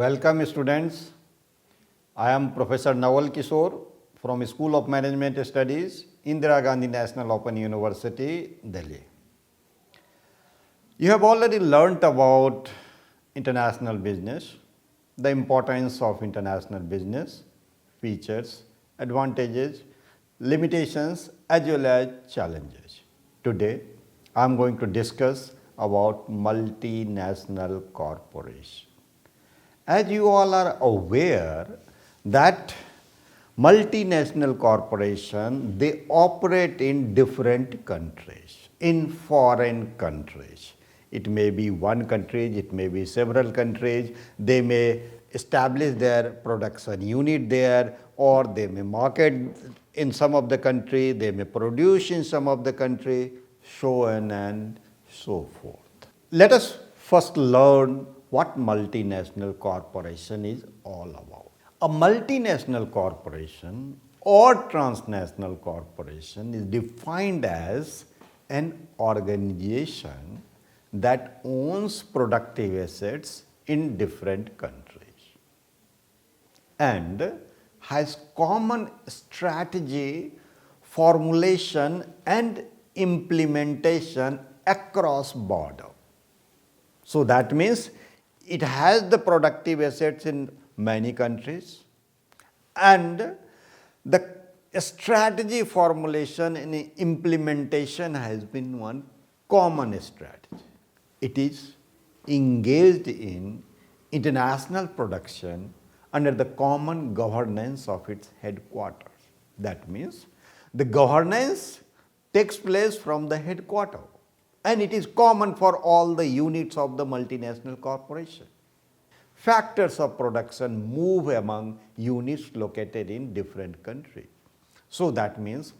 Welcome students. I am Professor Naval Kishore from School of Management Studies, Indira Gandhi National Open University, Delhi. You have already learnt about international business, the importance of international business, features, advantages, limitations as well as challenges. Today, I am going to discuss about multinational corporation. As you all are aware that multinational corporation, they operate in different countries, in foreign countries. It may be one country, it may be several countries, they may establish their production unit there, or they may market in some of the country, they may produce in some of the country, so on and so forth. Let us first learn what multinational corporation is all about. A multinational corporation or transnational corporation is defined as an organization that owns productive assets in different countries and has common strategy, formulation and implementation across border. So that means it has the productive assets in many countries and the strategy formulation and implementation has been one common strategy. It is engaged in international production under the common governance of its headquarters. That means the governance takes place from the headquarters and it is common for all the units of the multinational corporation. Factors of production move among units located in different countries. So that means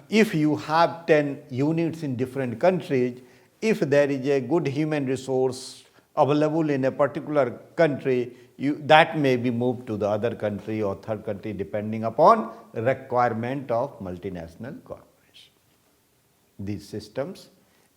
if you have 10 units in different countries, if there is a good human resource available in a particular country, that may be moved to the other country or third country depending upon requirement of multinational corporation. These systems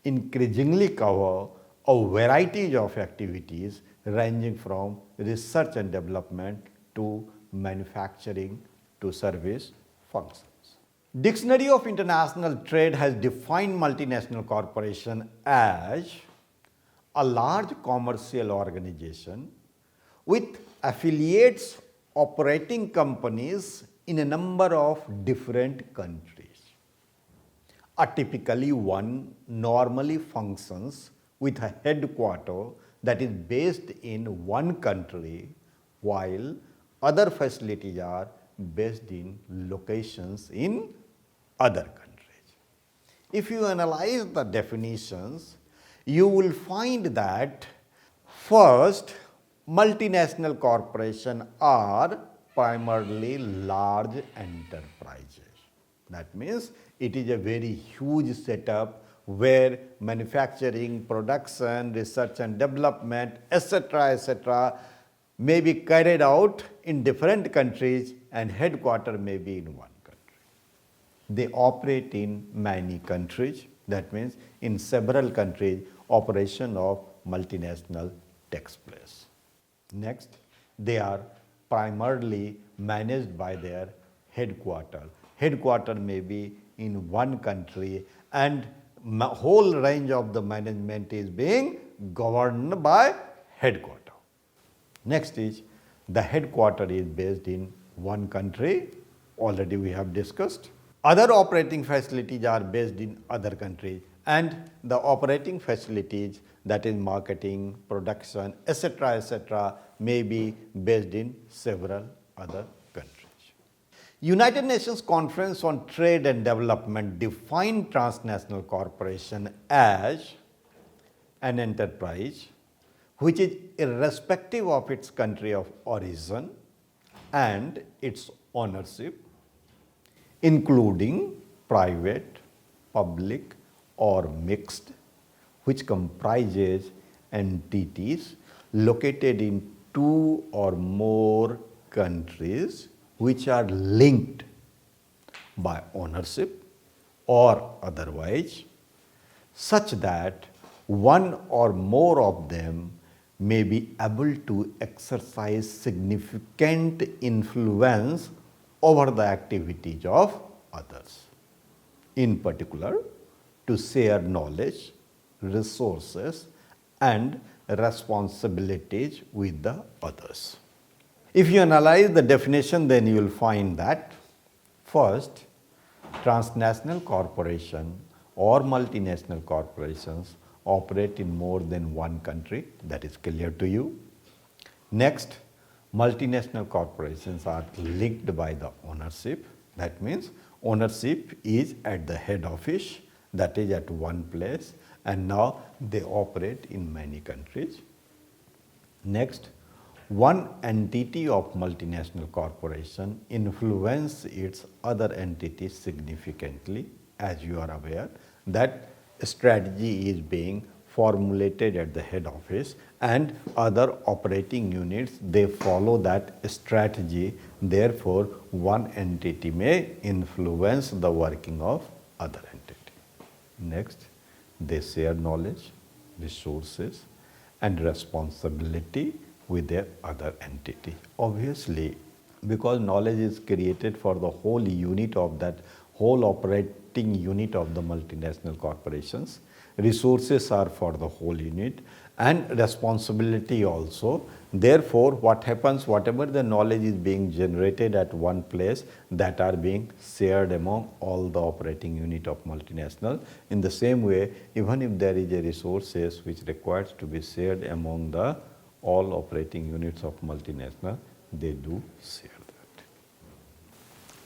increasingly cover a variety of activities ranging from research and development to manufacturing to service functions. Dictionary of International Trade has defined multinational corporation as a large commercial organization with affiliates operating companies in a number of different countries. A typically one normally functions with a headquarter that is based in one country while other facilities are based in locations in other countries. If you analyze the definitions, you will find that first, multinational corporations are primarily large enterprises. That means it is a very huge setup where manufacturing, production, research and development, etc., may be carried out in different countries and headquarters may be in one country. They operate in many countries. That means in several countries, operation of multinational takes place. Next, they are primarily managed by their headquarters. Headquarters may be in one country and whole range of the management is being governed by headquarters. Next is the headquarters is based in one country, already we have discussed. Other operating facilities are based in other countries and the operating facilities, that is marketing, production, etc., may be based in several other countries. United Nations Conference on Trade and Development defined transnational corporation as an enterprise which is irrespective of its country of origin and its ownership, including private, public or mixed, which comprises entities located in two or more countries which are linked by ownership or otherwise, such that one or more of them may be able to exercise significant influence over the activities of others. In particular, to share knowledge, resources, and responsibilities with the others. If you analyze the definition, then you will find that first, transnational corporation or multinational corporations operate in more than one country, that is clear to you. Next, multinational corporations are linked by the ownership. That means ownership is at the head office, that is at one place, and now they operate in many countries. Next, one entity of multinational corporation influence its other entities significantly. As you are aware, that strategy is being formulated at the head office, and other operating units, they follow that strategy. Therefore, one entity may influence the working of other entity. Next, they share knowledge, resources, and responsibility with their other entity. Obviously, because knowledge is created for the whole unit of that whole operating unit of the multinational corporations, resources are for the whole unit, and responsibility also. Therefore, what happens, whatever the knowledge is being generated at one place, that are being shared among all the operating unit of multinational. In the same way, even if there is a resources which requires to be shared among the all operating units of multinational, they do share that.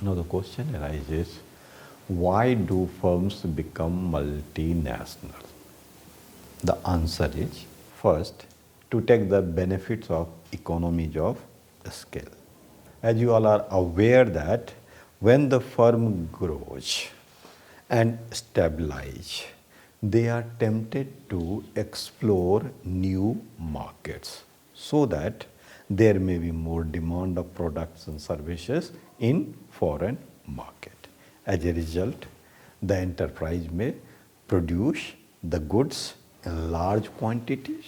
Now the question arises, why do firms become multinational? The answer is, first, to take the benefits of economies of scale. As you all are aware that when the firm grows and stabilize, they are tempted to explore new markets so that there may be more demand of products and services in foreign market. As a result, the enterprise may produce the goods in large quantities.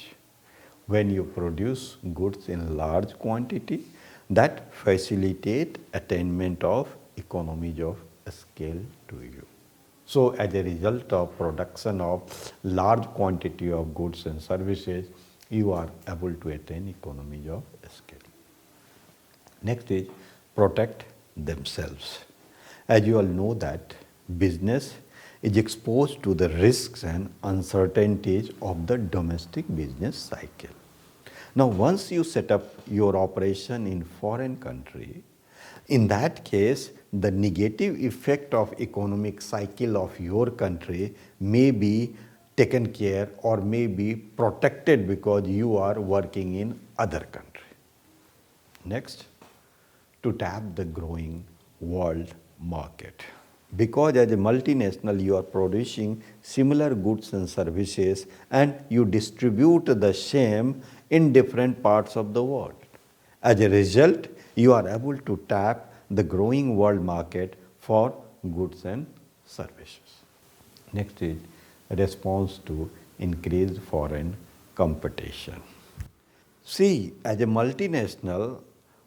When you produce goods in large quantity, that facilitate attainment of economies of scale to you. So, as a result of production of large quantity of goods and services, you are able to attain economies of scale. Next is protect themselves. As you all know that business is exposed to the risks and uncertainties of the domestic business cycle. Now, once you set up your operation in foreign country, in that case, the negative effect of economic cycle of your country may be taken care or may be protected because you are working in other country. Next, to tap the growing world market. Because as a multinational, you are producing similar goods and services and you distribute the same in different parts of the world. As a result, you are able to tap the growing world market for goods and services. Next is response to increased foreign competition. See, as a multinational,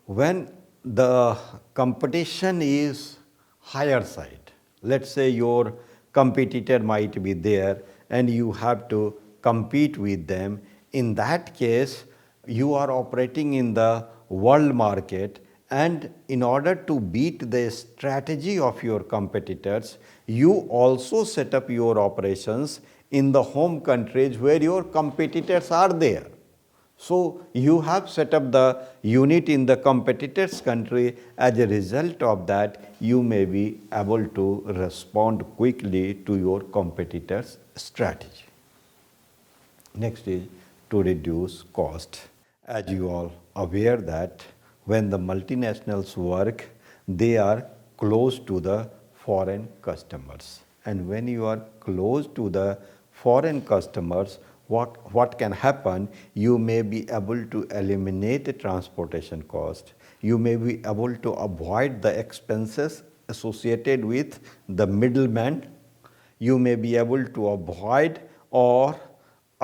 when the competition is higher side, let's say your competitor might be there and you have to compete with them. In that case, you are operating in the world market, and in order to beat the strategy of your competitors, you also set up your operations in the home countries where your competitors are there. So, you have set up the unit in the competitor's country. As a result of that, you may be able to respond quickly to your competitor's strategy. Next is to reduce cost. As you all aware that when the multinationals work, they are close to the foreign customers. And when you are close to the foreign customers, what can happen? You may be able to eliminate the transportation cost. You may be able to avoid the expenses associated with the middleman. You may be able to avoid or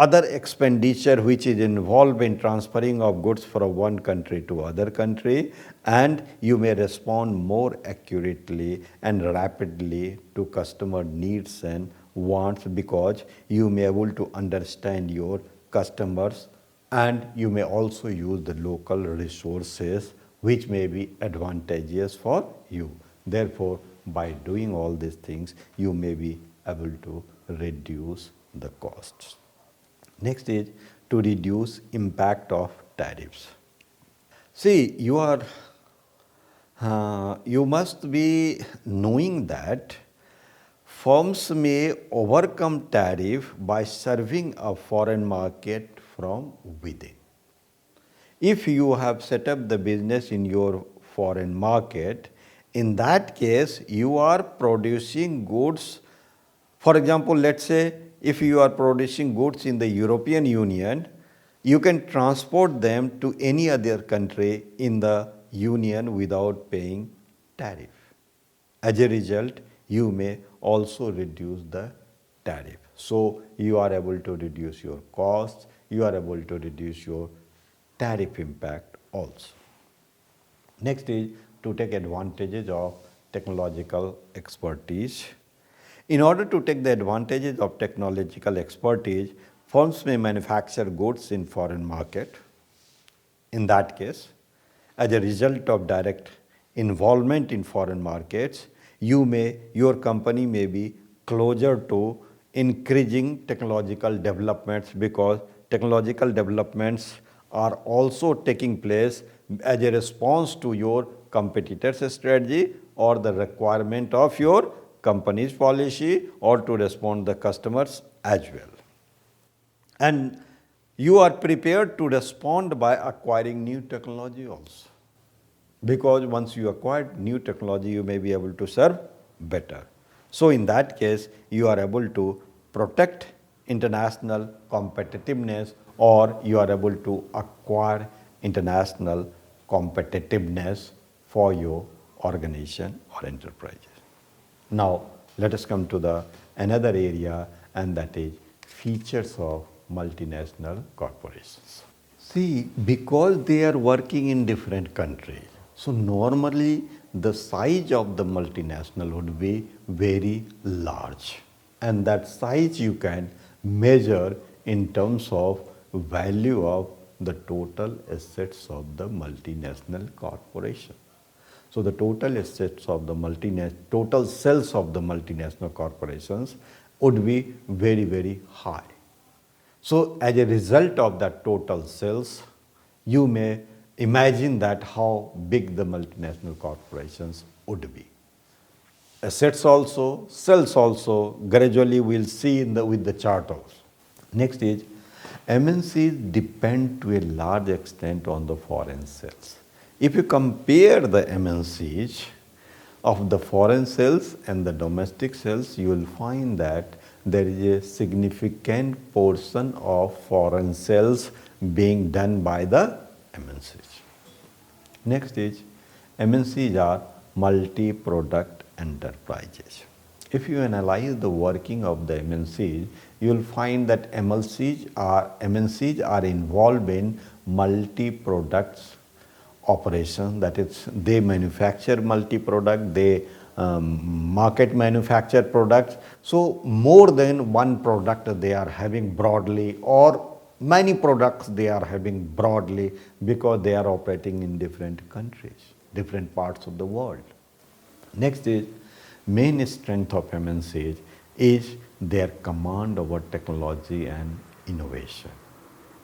other expenditure which is involved in transferring of goods from one country to other country, and you may respond more accurately and rapidly to customer needs and wants, because you may able to understand your customers, and you may also use the local resources which may be advantageous for you. Therefore, by doing all these things, you may be able to reduce the costs. Next is to reduce impact of tariffs. See, you must be knowing that firms may overcome tariff by serving a foreign market from within. If you have set up the business in your foreign market, in that case, you are producing goods. For example, let's say if you are producing goods in the European Union, you can transport them to any other country in the Union without paying tariff. As a result, you may also reduce the tariff. So you are able to reduce your costs, you are able to reduce your tariff impact also. Next is to take advantages of technological expertise. In order to take the advantages of technological expertise, firms may manufacture goods in foreign market. In that case, as a result of direct involvement in foreign markets, your company may be closer to increasing technological developments, because technological developments are also taking place as a response to your competitor's strategy or the requirement of your company's policy, or to respond the customers as well. And you are prepared to respond by acquiring new technology also, because once you acquire new technology, you may be able to serve better. So in that case, you are able to protect international competitiveness, or you are able to acquire international competitiveness for your organization or enterprises. Now, let us come to the another area, and that is features of multinational corporations. See, because they are working in different countries, so normally the size of the multinational would be very large, and that size you can measure in terms of value of the total assets of the multinational corporation. So the total assets of the total sales of the multinational corporations would be very, very high. So as a result of that total sales, you may imagine that how big the multinational corporations would be. Assets also, sales also, gradually we'll see with the chart also. Next is, MNCs depend to a large extent on the foreign sales. If you compare the MNCs of the foreign sales and the domestic sales, you will find that there is a significant portion of foreign sales being done by the MNCs. Next is, MNCs are multi-product enterprises. If you analyze the working of the MNCs, you will find that MNCs are involved in multi-products operation. That is, they manufacture multi-product, they market manufacture products. So more than one product they are having broadly, or many products they are having broadly, because they are operating in different countries, different parts of the world. Next is, main strength of MNCs is their command over technology and innovation.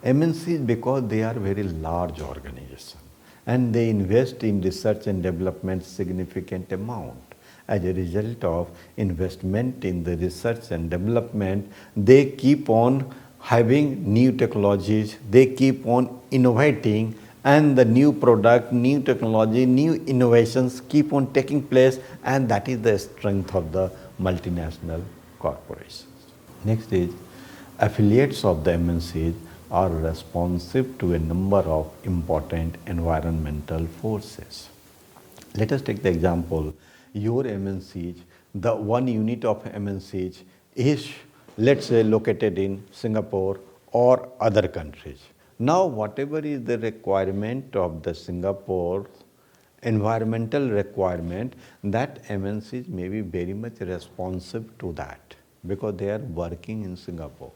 MNCs, because they are very large organizations and they invest in research and development significant amount. As a result of investment in the research and development, they keep on having new technologies, they keep on innovating, and the new product, new technology, new innovations keep on taking place, and that is the strength of the multinational corporations. Next is, affiliates of the MNCs are responsive to a number of important environmental forces. Let us take the example, your MNCs, the one unit of MNCs is, let's say, located in Singapore or other countries. Now, whatever is the requirement of the Singapore environmental requirement, that MNCs may be very much responsive to that because they are working in Singapore.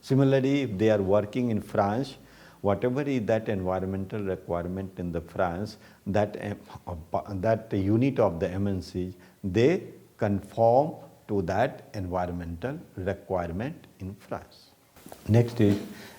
Similarly, if they are working in France, whatever is that environmental requirement in the France, that unit of the MNCs, they conform to that environmental requirement in France. Next is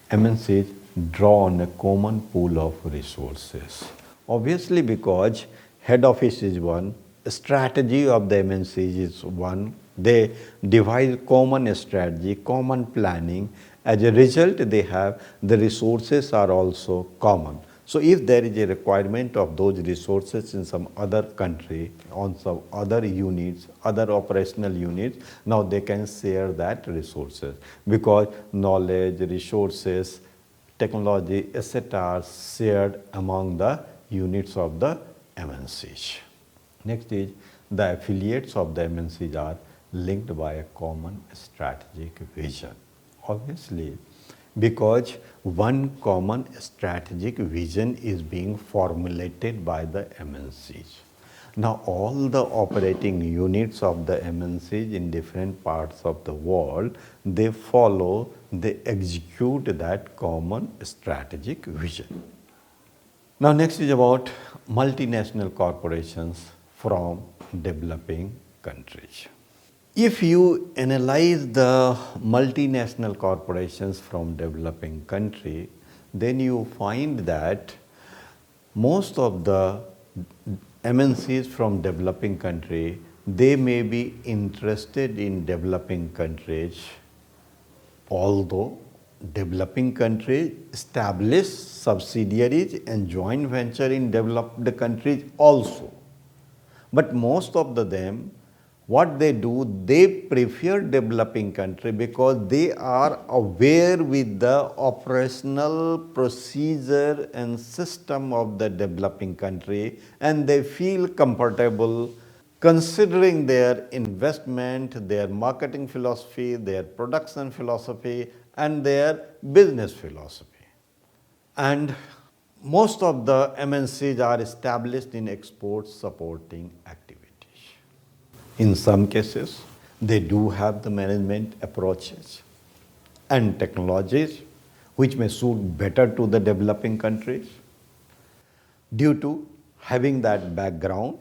MNCs draw on a common pool of resources. Obviously, because head office is one, strategy of the MNCs is one, they devise common strategy, common planning. As a result, they have the resources are also common. So if there is a requirement of those resources in some other country, on some other units, other operational units, now they can share that resources because knowledge, resources, technology, etc. are shared among the units of the MNCs. Next is the affiliates of the MNCs are linked by a common strategic vision. Obviously, because one common strategic vision is being formulated by the MNCs. Now, all the operating units of the MNCs in different parts of the world, they follow, they execute that common strategic vision. Now, next is about multinational corporations from developing countries. If you analyze the multinational corporations from developing country, then you find that most of the MNCs from developing country, they may be interested in developing countries, although developing countries establish subsidiaries and joint venture in developed countries also. But most of them, what they do, they prefer developing country because they are aware with the operational procedure and system of the developing country, and they feel comfortable considering their investment, their marketing philosophy, their production philosophy, and their business philosophy. And most of the MNCs are established in export supporting activities. In some cases, they do have the management approaches and technologies which may suit better to the developing countries due to having that background,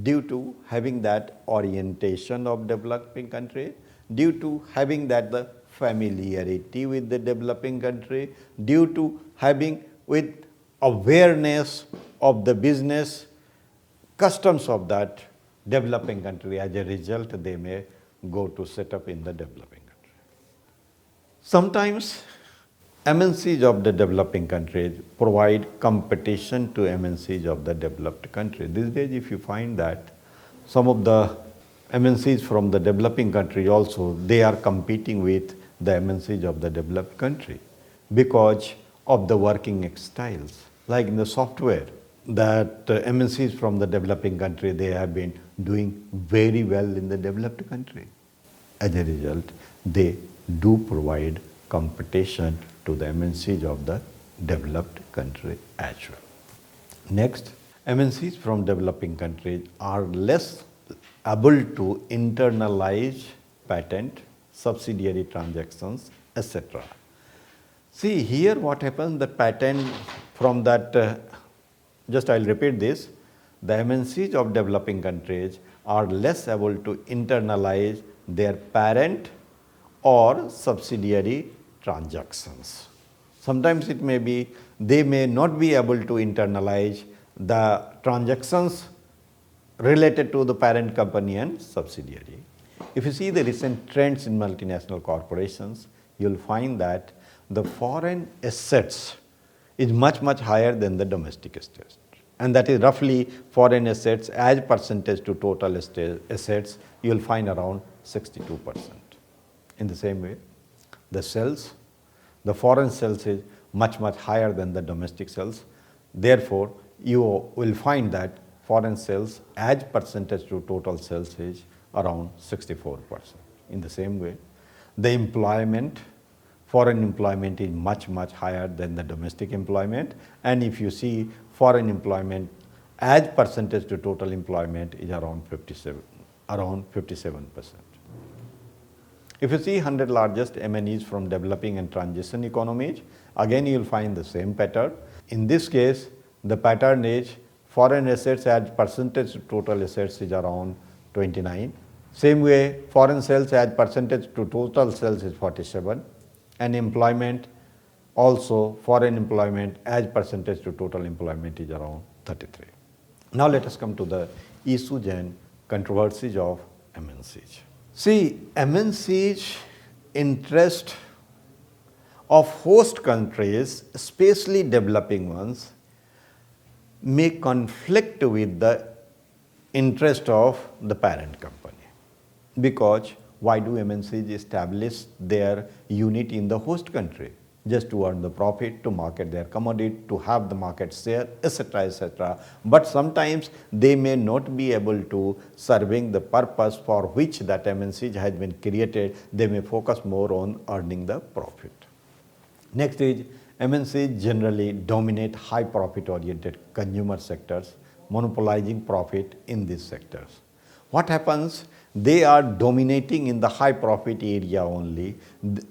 due to having that orientation of developing country, due to having that the familiarity with the developing country, due to having with awareness of the business customs of that developing country. As a result, they may go to set up in the developing country. Sometimes MNCs of the developing countries provide competition to MNCs of the developed country. These days, if you find that some of the MNCs from the developing country also, they are competing with the MNCs of the developed country because of the working styles. Like in the software, that MNCs from the developing country, they have been doing very well in the developed country. As a result, they do provide competition to the MNCs of the developed country as well. Next, MNCs from developing countries are less able to internalize patent, subsidiary transactions, etc. See here what happens, the patent from that, just I'll repeat this, the MNCs of developing countries are less able to internalize their parent or subsidiary transactions. Sometimes it may be, they may not be able to internalize the transactions related to the parent company and subsidiary. If you see the recent trends in multinational corporations, you'll find that the foreign assets is much higher than the domestic assets. And that is roughly foreign assets as percentage to total assets, you'll find around 62%. In the same way, the sales, the foreign sales is much higher than the domestic sales. Therefore, you will find that foreign sales as percentage to total sales is around 64%. In the same way, the employment foreign employment is much higher than the domestic employment, and if you see foreign employment as percentage to total employment is around 57%. If you see 100 largest MNEs from developing and transition economies, again you will find the same pattern. In this case, the pattern is foreign assets as percentage to total assets is around 29. Same way, foreign sales as percentage to total sales is 47, and employment also foreign employment as percentage to total employment is around 33. Now let us come to the issues and controversies of MNCs. See, MNCs interest of host countries, especially developing ones, may conflict with the interest of the parent company. Because why do MNCs establish their unit in the host country? Just to earn the profit, to market their commodity, to have the market share, etc., etc. But sometimes they may not be able to serving the purpose for which that MNC has been created. They may focus more on earning the profit. Next is MNCs generally dominate high profit oriented consumer sectors, monopolizing profit in these sectors. What happens? They are dominating in the high profit area only,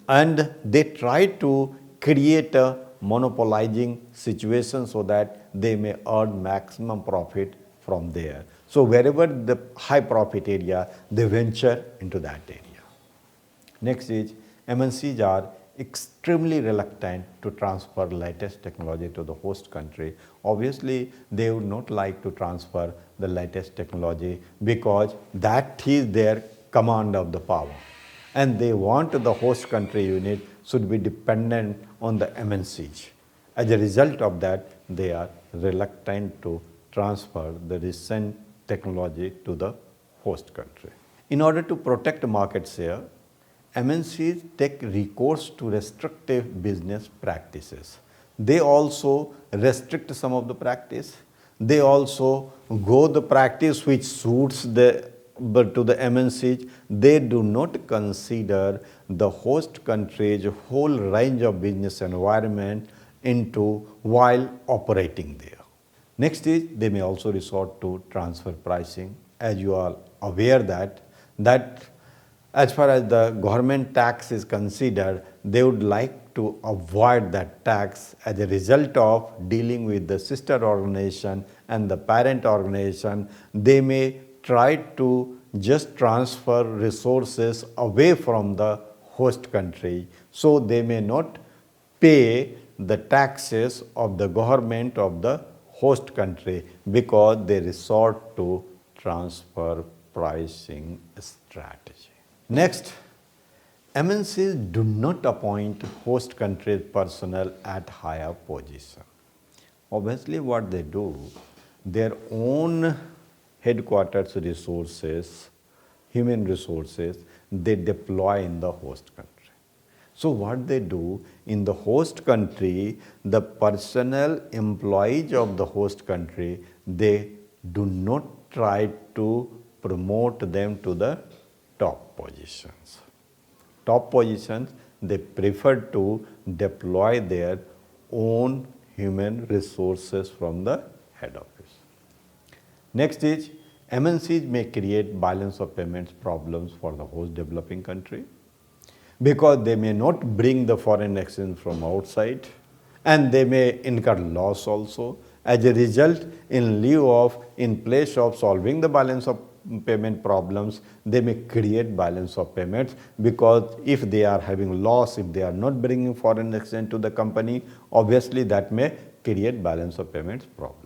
and they try to create a monopolizing situation so that they may earn maximum profit from there. So wherever the high profit area, they venture into that area. Next is MNCs are extremely reluctant to transfer latest technology to the host country. Obviously, they would not like to transfer the latest technology because that is their command of the power. And they want the host country unit should be dependent on the MNCs. As a result of that, they are reluctant to transfer the recent technology to the host country. In order to protect market share, MNCs take recourse to restrictive business practices. They also restrict some of the practice. They also go the practice which suits to the MNCs. They do not consider the host country's whole range of business environment into while operating there. Next is they may also resort to transfer pricing. As you are aware that as far as the government tax is considered, they would like to avoid that tax. As a result of dealing with the sister organization and the parent organization, they may try to just transfer resources away from the host country. So they may not pay the taxes of the government of the host country because they resort to transfer pricing strategy. Next, MNCs do not appoint host country personnel at higher position. Obviously, what they do, their own headquarters resources, human resources, they deploy in the host country. So what they do in the host country, the personnel employees of the host country, they do not try to promote them to the top positions. Top positions, they prefer to deploy their own human resources from the head office. Next is MNCs may create balance of payments problems for the host developing country because they may not bring the foreign exchange from outside and they may incur loss also. As a result, in place of solving the balance of payment problems, they may create balance of payments because if they are having loss, if they are not bringing foreign exchange to the company, obviously that may create balance of payments problem.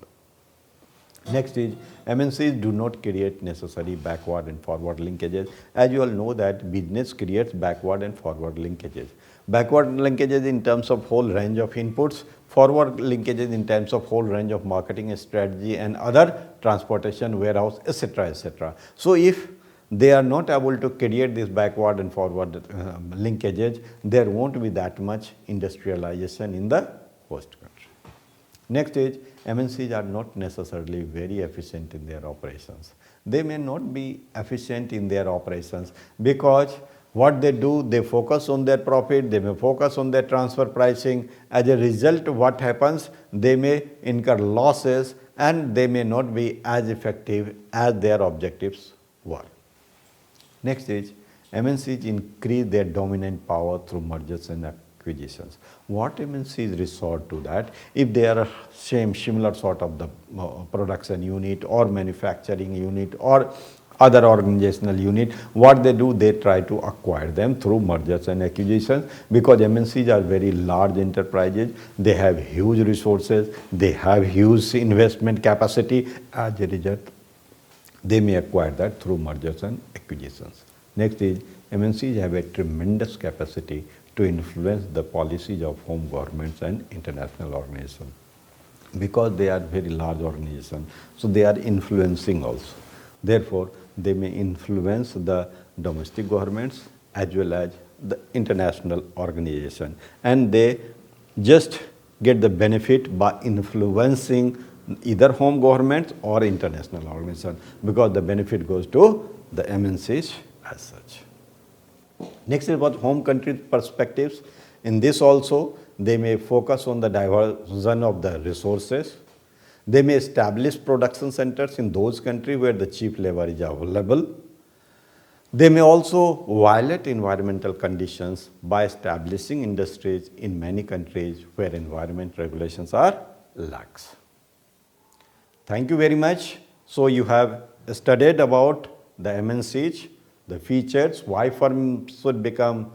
Next is MNCs do not create necessary backward and forward linkages. As you all know that business creates backward and forward linkages. Backward linkages in terms of whole range of inputs, forward linkages in terms of whole range of marketing strategy and other transportation, warehouse, etc., etc. So if they are not able to create this backward and forward linkages, there won't be that much industrialization in the host country. Next is MNCs are not necessarily very efficient in their operations. They may not be efficient in their operations because What they do, they focus on their profit, they may focus on their transfer pricing. As a result, what happens, they may incur losses and they may not be as effective as their objectives were. Next is MNCs increase their dominant power through mergers and acquisitions. What MNCs resort to that? If they are similar sort of the production unit or manufacturing unit or other organizational unit, what they do, they try to acquire them through mergers and acquisitions, because MNCs are very large enterprises, they have huge resources, they have huge investment capacity. As a result, they may acquire that through mergers and acquisitions. Next is MNCs have a tremendous capacity to influence the policies of home governments and international organizations, because they are very large organizations, so they are influencing also. Therefore, they may influence the domestic governments as well as the international organization, and they just get the benefit by influencing either home governments or international organizations, because the benefit goes to the MNCs as such. Next is about home country perspectives. In this also, they may focus on the diversion of the resources. They may establish production centers in those countries where the cheap labor is available. They may also violate environmental conditions by establishing industries in many countries where environment regulations are lax. Thank you very much. So you have studied about the MNCs, the features, why firms should become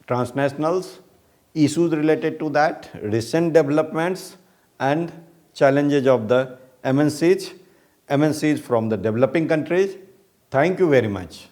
transnationals, issues related to that, recent developments and challenges of the MNCs from the developing countries. Thank you very much.